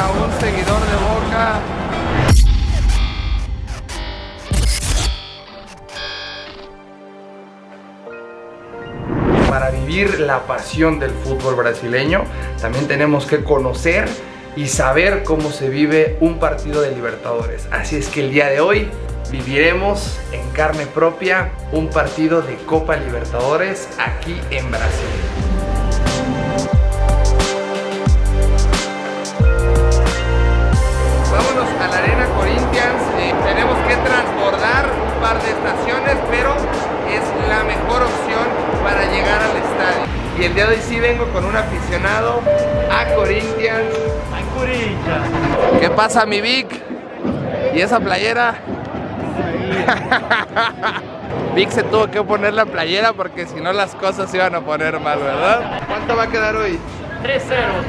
a un seguidor de Boca. Para vivir la pasión del fútbol brasileño, también tenemos que conocer y saber cómo se vive un partido de Libertadores. Así es que el día de hoy viviremos en carne propia un partido de Copa Libertadores aquí en Brasil. Vámonos a la Arena Corinthians. Tenemos que transbordar un par de estaciones, pero es la mejor opción para llegar al estadio. Y el día de hoy sí vengo con un aficionado a Corinthians. ¡A Corinthians! ¿Qué pasa, mi Vic? ¿Y esa playera? Vic se tuvo que poner la playera porque si no las cosas se iban a poner mal, ¿verdad? ¿Cuánto va a quedar hoy? 3-0.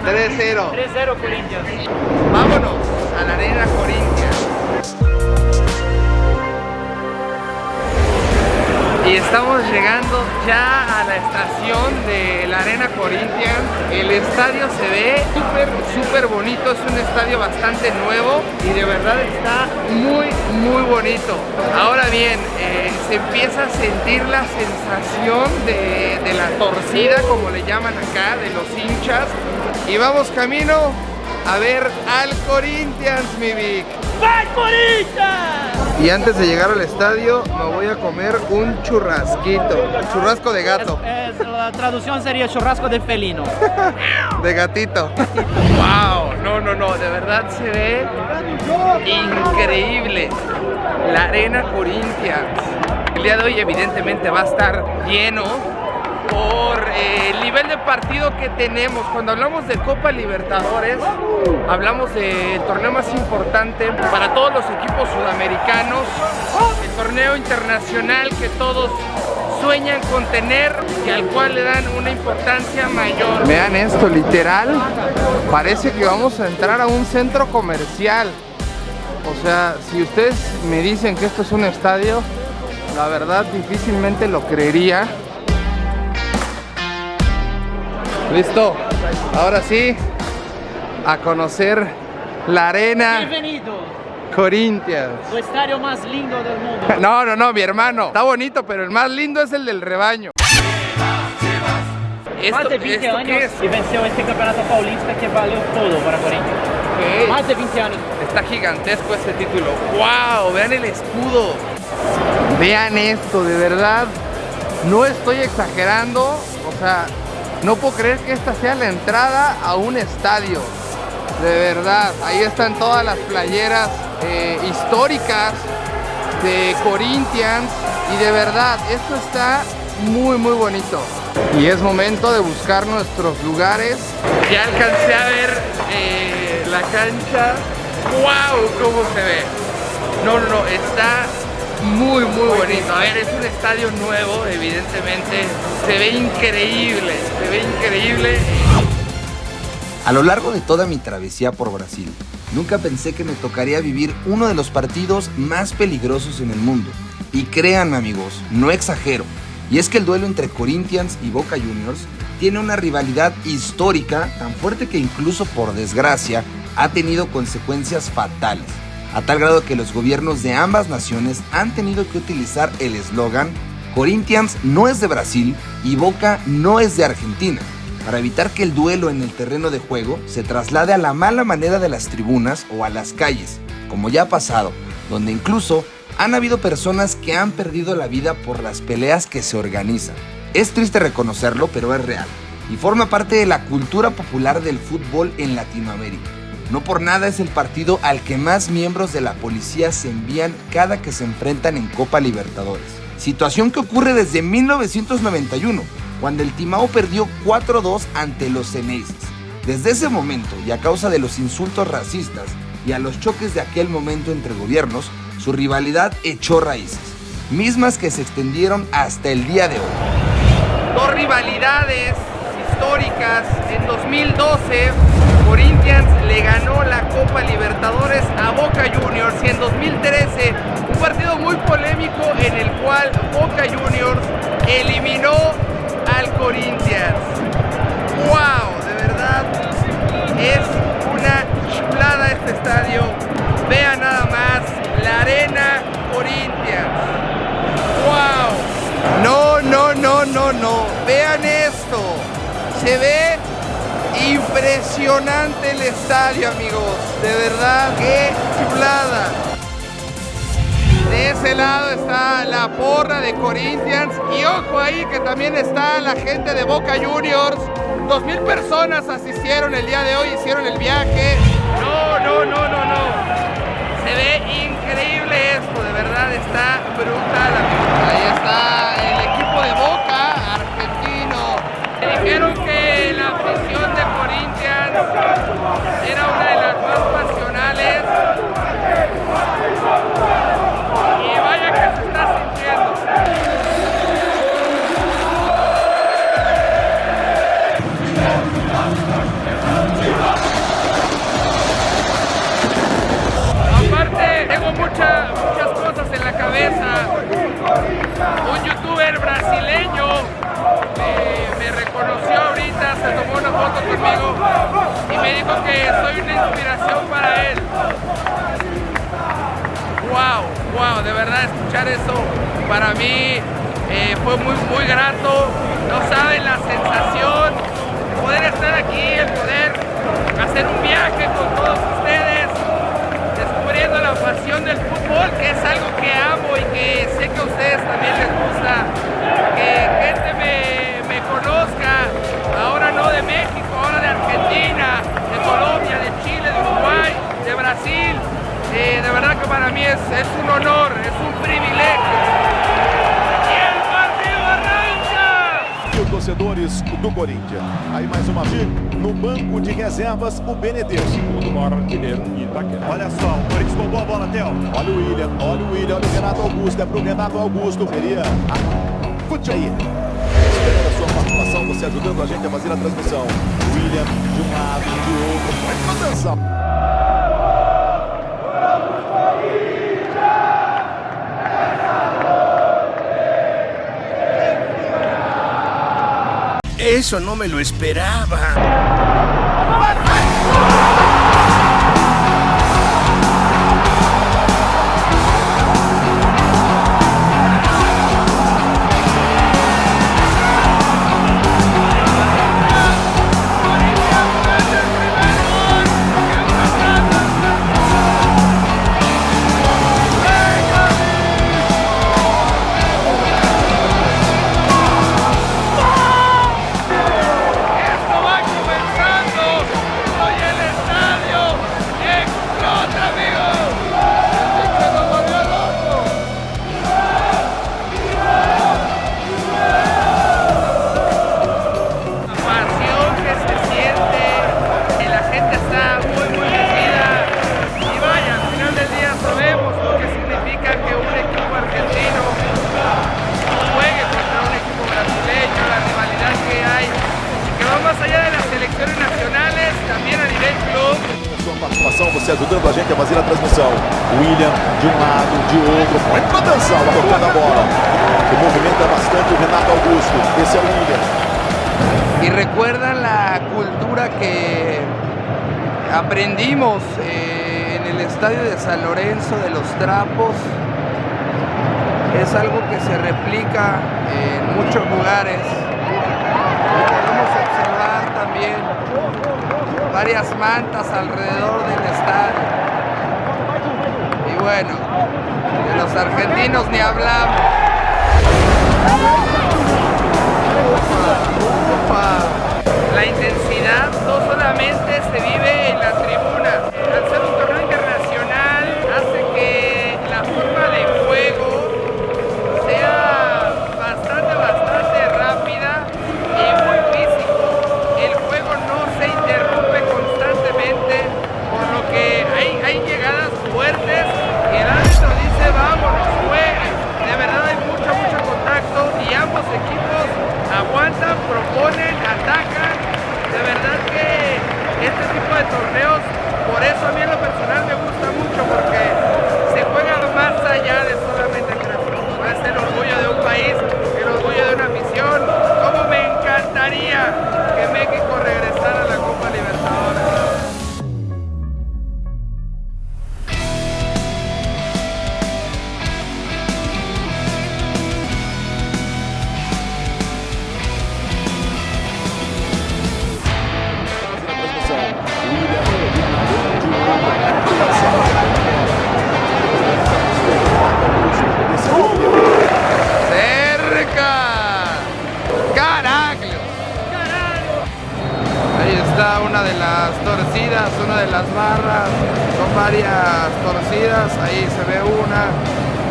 3-0. 3-0 Corinthians. Vámonos a la Arena Corinthians. Y estamos llegando ya a la estación de la Arena Corinthians. El estadio se ve súper bonito. Es un estadio bastante nuevo y de verdad está muy bonito. Ahora bien, se empieza a sentir la sensación de la torcida, como le llaman acá, de los hinchas. Y vamos camino a ver al Corinthians, mi Vic. ¡Va Corinthians! Y antes de llegar al estadio me voy a comer un churrasquito. Churrasco de gato. La traducción sería churrasco de felino. De gatito. Wow, no, de verdad se ve increíble la Arena Corinthians. El día de hoy evidentemente va a estar lleno por el nivel de partido que tenemos. Cuando hablamos de Copa Libertadores, hablamos del torneo más importante para todos los equipos sudamericanos, el torneo internacional que todos sueñan con tener y al cual le dan una importancia mayor. Vean esto, literal, parece que vamos a entrar a un centro comercial. O sea, si ustedes me dicen que esto es un estadio, la verdad difícilmente lo creería. Listo, ahora sí, a conocer la Arena Bienvenido. Corinthians. El estadio más lindo del mundo. No, mi hermano, está bonito, pero el más lindo es el del rebaño. Más de 20 ¿esto años qué es? y venció este campeonato paulista que valió todo para Corinthians. Okay. Más de 20 años. Está gigantesco este título. ¡Wow! Vean el escudo. Vean esto, de verdad. No estoy exagerando. O sea, no puedo creer que esta sea la entrada a un estadio. De verdad, ahí están todas las playeras históricas de Corinthians. Y de verdad, esto está muy bonito. Y es momento de buscar nuestros lugares. Ya alcancé a ver la cancha. ¡Wow! ¿Cómo se ve? No, está muy bonito. A ver, es un estadio nuevo, evidentemente. Se ve increíble, A lo largo de toda mi travesía por Brasil, nunca pensé que me tocaría vivir uno de los partidos más peligrosos en el mundo. Y créanme, amigos, no exagero. Y es que el duelo entre Corinthians y Boca Juniors tiene una rivalidad histórica tan fuerte que incluso por desgracia ha tenido consecuencias fatales. A tal grado que los gobiernos de ambas naciones han tenido que utilizar el eslogan Corinthians no es de Brasil y Boca no es de Argentina, para evitar que el duelo en el terreno de juego se traslade a la mala manera de las tribunas o a las calles, como ya ha pasado, donde incluso han habido personas que han perdido la vida por las peleas que se organizan. Es triste reconocerlo, pero es real, y forma parte de la cultura popular del fútbol en Latinoamérica. No por nada es el partido al que más miembros de la policía se envían cada que se enfrentan en Copa Libertadores. Situación que ocurre desde 1991, cuando el Timão perdió 4-2 ante los Xeneises. Desde ese momento, y a causa de los insultos racistas y a los choques de aquel momento entre gobiernos, su rivalidad echó raíces, mismas que se extendieron hasta el día de hoy. Dos rivalidades históricas. En 2012, Corinthians le ganó la Copa Libertadores a Boca Juniors, y en 2013 un partido muy polémico en el cual Boca Juniors eliminó al Corinthians. ¡Wow! De verdad es una chulada impresionante el estadio, amigos. De verdad, qué chulada. De ese lado está la porra de Corinthians. Y ojo ahí que también está la gente de Boca Juniors. 2,000 personas asistieron el día de hoy, hicieron el viaje. No. Se ve increíble esto, de verdad está brutal, amigos. Ahí está el equipo de Boca, argentino. Me dijeron que la afición de Corinthians era una de las más pasionales. Y vaya que se está sintiendo. Aparte, tengo muchas cosas en la cabeza. Un youtuber brasileño me reconoció ahorita, se tomó una foto conmigo y me dijo que soy una inspiración para él. Wow, de verdad escuchar eso para mí fue muy grato. No saben la sensación, poder estar aquí, el poder hacer un viaje con todos ustedes, descubriendo la pasión del fútbol, que es algo que amo y que sé que a ustedes también les gusta, que gente me conozca, ahora no de México, ahora de Argentina, de Colombia, de Chile, de Uruguay, de Brasil. De verdad que para mí es un honor, es un privilegio. E el partido arranca! E os torcedores do Corinthians. Aí mais uma vez, no banco de reservas, o Benedetto. Segundo maior artilheiro de Itaquera. Olha só, o Corinthians roubou a bola, Theo. Olha o William, olha o Renato Augusto. É pro Renato Augusto. Seria Fute aí. Esperando a sua participação, você ajudando a gente a fazer a transmissão. William de um lado, de outro. Vai dançar. Eso no me lo esperaba. Você ajudando a gente a fazer a transmissão. William de um lado, de outro. Vai pra dançar, vai tocar na bola. Que movimenta bastante o Renato Augusto. Esse é o William. Y recuerdan la cultura que aprendimos en el estadio de San Lorenzo de los Trapos. Es algo que se replica en muchos lugares. Podemos observar también varias mantas alrededor del estadio. Y bueno, de los argentinos ni hablamos. La intensidad no solamente se vive en la tribuna. Al ser un torneo internacional hace que la forma de juego sea bastante rápida y muy físico. El juego no se interrumpe constantemente, por lo que hay llegadas fuertes y el árbitro dice vámonos, jueguen. De verdad hay mucho contacto y ambos equipos aguantan, proponen, atacan. De verdad que este tipo de torneos Son varias torcidas, ahí se ve una,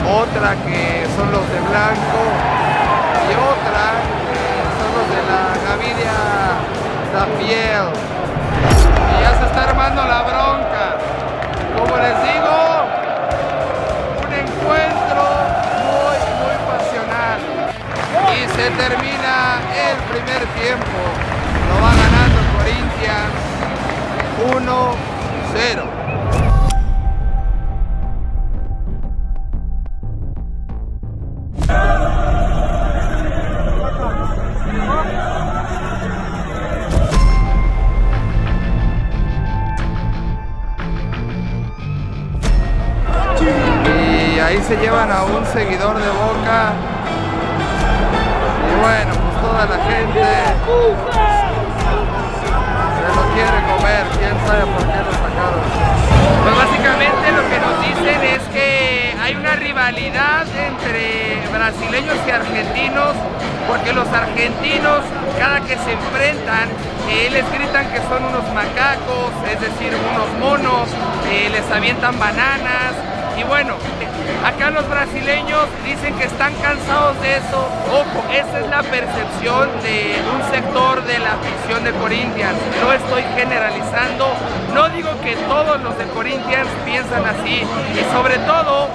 otra que son los de blanco y otra que son los de la Gavidia Tapiel. Y ya se está armando la bronca. Como les digo, un encuentro muy pasional. Y se termina el primer tiempo. Lo va ganando Corinthians 1-0. Y ahí se llevan a un seguidor de Boca. Y bueno, pues toda la gente se lo quiere comer. Quién sabe por qué lo sacaron. Pues básicamente lo que nos dicen es que hay una rivalidad entre brasileños y argentinos, porque los argentinos cada que se enfrentan les gritan que son unos macacos, es decir, unos monos, les avientan bananas. Y bueno, acá los brasileños dicen que están cansados de eso. Ojo, esa es la percepción de un sector de la afición de Corinthians. No estoy generalizando, no digo que todos los de Corinthians piensan así. Y sobre todo,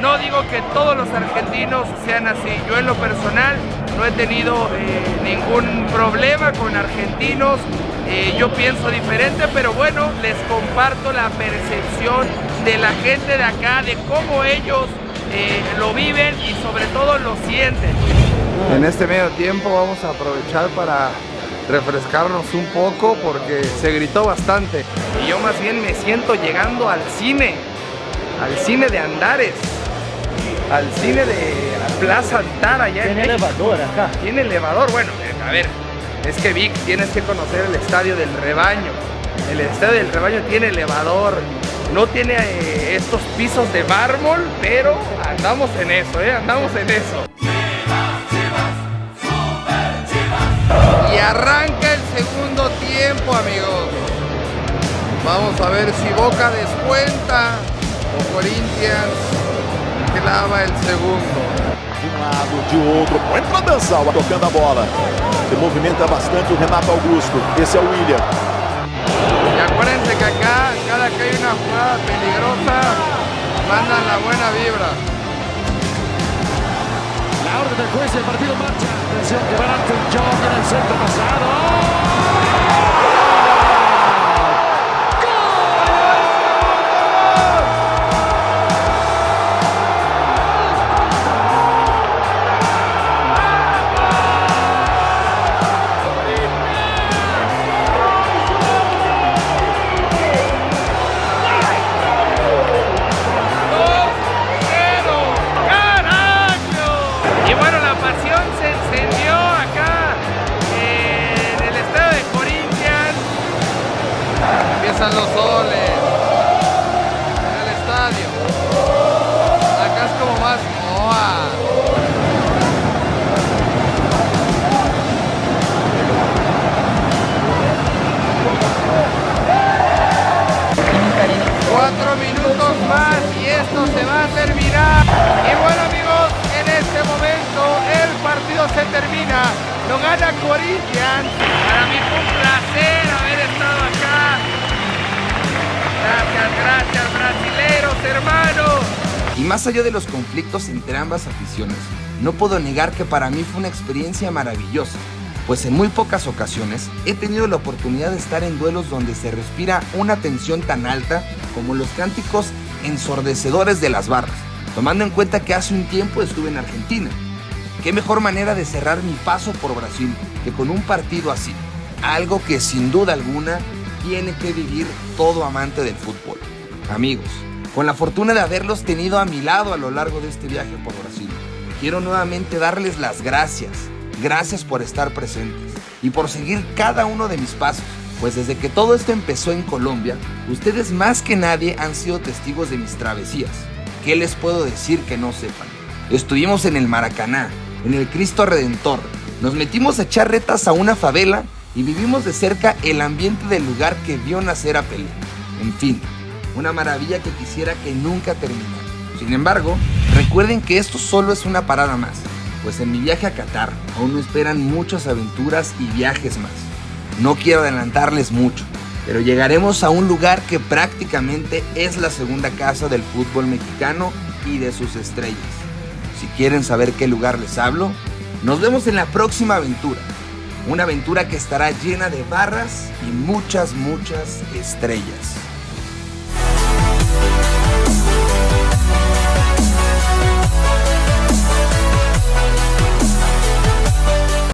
no digo que todos los argentinos sean así. Yo en lo personal no he tenido ningún problema con argentinos. Yo pienso diferente, pero bueno, les comparto la percepción de la gente de acá, de cómo ellos lo viven y sobre todo lo sienten. En este medio tiempo vamos a aprovechar para refrescarnos un poco porque se gritó bastante. Y yo más bien me siento llegando al cine de Andares, al cine de Plaza Antara. Tiene elevador acá. Tiene elevador, bueno, a ver, es que Vic, tienes que conocer el Estadio del Rebaño. El Estadio del Rebaño tiene elevador, no tiene estos pisos de mármol, pero andamos en eso, andamos en eso. Y arranca el segundo tiempo, amigos. Vamos a ver si Boca descuenta o Corinthians clava el segundo. De um lado, de outro, entra Dançal tocando a bola. Se movimenta bastante o Renato Augusto. Esse é o William. Y acuérdense que acá, cada que hay una jugada peligrosa, mandan la buena vibra. La orden del juez, el partido en marcha. Atención que van a hacer un job en el centro pasado. Empiezan los soles en el estadio. Acá es como más moa. Cuatro minutos más y esto se va a terminar. Y bueno, amigos, en este momento el partido se termina. Lo gana Corinthians. Para mí fue un placer haber estado acá. Gracias, brasileros, hermanos. Y más allá de los conflictos entre ambas aficiones, no puedo negar que para mí fue una experiencia maravillosa, pues en muy pocas ocasiones he tenido la oportunidad de estar en duelos donde se respira una tensión tan alta como los cánticos ensordecedores de las barras, tomando en cuenta que hace un tiempo estuve en Argentina. Qué mejor manera de cerrar mi paso por Brasil que con un partido así, algo que sin duda alguna tiene que vivir todo amante del fútbol. Amigos, con la fortuna de haberlos tenido a mi lado a lo largo de este viaje por Brasil, quiero nuevamente darles las gracias. Gracias por estar presentes y por seguir cada uno de mis pasos, pues desde que todo esto empezó en Colombia, ustedes más que nadie han sido testigos de mis travesías. ¿Qué les puedo decir que no sepan? Estuvimos en el Maracaná, en el Cristo Redentor, nos metimos a echar retas a una favela y vivimos de cerca el ambiente del lugar que vio nacer a Pelé. En fin, una maravilla que quisiera que nunca terminara. Sin embargo, recuerden que esto solo es una parada más, pues en mi viaje a Qatar aún me esperan muchas aventuras y viajes más. No quiero adelantarles mucho, pero llegaremos a un lugar que prácticamente es la segunda casa del fútbol mexicano y de sus estrellas. Si quieren saber qué lugar les hablo, nos vemos en la próxima aventura. Una aventura que estará llena de barras y muchas estrellas.